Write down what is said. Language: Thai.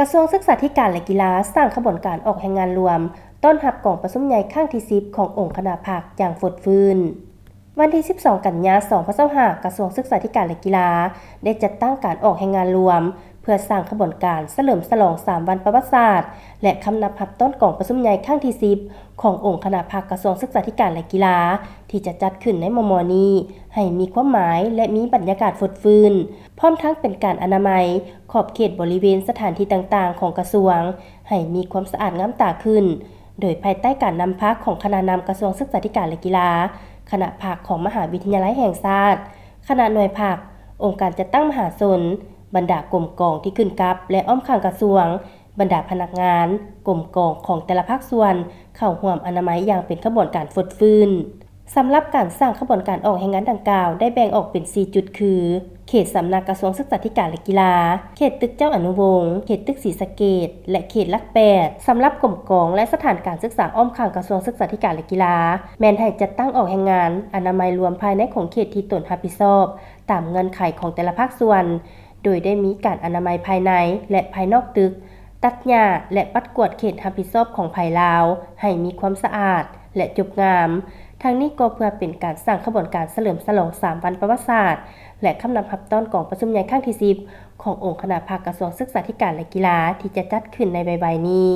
กระทรวงศึกษาธิการและกีฬาสร้างขบวนการออกแห่งงานรวมต้อนรับกองประชุมใหญ่ครั้งที่10ขององค์คณะภาคอย่างฟดฟื้นวันที่12กันยายน2025กระทรวงศึกษาธิการและกีฬาได้จัดตั้งการออกแห่งงานรวมเพื่อสร้างขบวนการเฉลิมฉลอง3วันประวัติศาสตร์และคำนับรับต้นกองประชุมใหญ่ครั้งที่10ขององค์คณะภาคกระทรวงศึกษาธิการและกีฬาที่จะจัดขึ้นในมม.นี้ให้มีความหมายและมีบรรยากาศฟดฟื้นพร้อมทั้งเป็นการอนามัยขอบเขตบริเวณสถานที่ต่างๆของกระทรวงให้มีความสะอาดงามตาขึ้นโดยภายใต้การนำพาของคณะนำกระทรวงศึกษาธิการและกีฬาคณะภาคของมหาวิทยาลัยแห่งชาติคณะหน่วยภาคองค์การจัดตั้งมหาชนบรรดากรมกองที่ขึ้นกับและอ้อมข้างกระทรวงบรรดาพนักงานกรมกองของแต่ละภาคส่วนเข้าร่วมอนามัยอย่างเป็นขบวนการฟดฟื้นสำหรับการสร้างขบวนการออกแห่งงานดังกล่าวได้แบ่งออกเป็น4จุดคือเขตสำนักกระทรวงศึกษาธิการและกีฬาเขตตึกเจ้าอนุวงศ์เขตตึกศรีสะเกษและเขตหลัก8สำหรับกรมกองและสถานการศึกษาอ้อมข้างกระทรวงศึกษาธิการและกีฬาแม้นให้จัดตั้งออกแห่งงานอนามัยรวมภายในของเขตที่ตนรับผิดชอบตามเงื่อนไขของแต่ละภาคส่วนโดยได้มีการอนามัยภายในและภายนอกตึกตัดหญ้าและปัดกวาดเขตรับผิดชอบของภายลาวให้มีความสะอาดและจบงามทั้งนี้ก็เพื่อเป็นการสร้างขบวนการเฉลิมฉลอง3วันประวัติศาสตร์และคำนำรับต้อนกองประชุมใหญ่ครั้งที่10ขององค์คณะภาคกระทรวงศึกษาธิการและกีฬาที่จะจัดขึ้นในใบนี้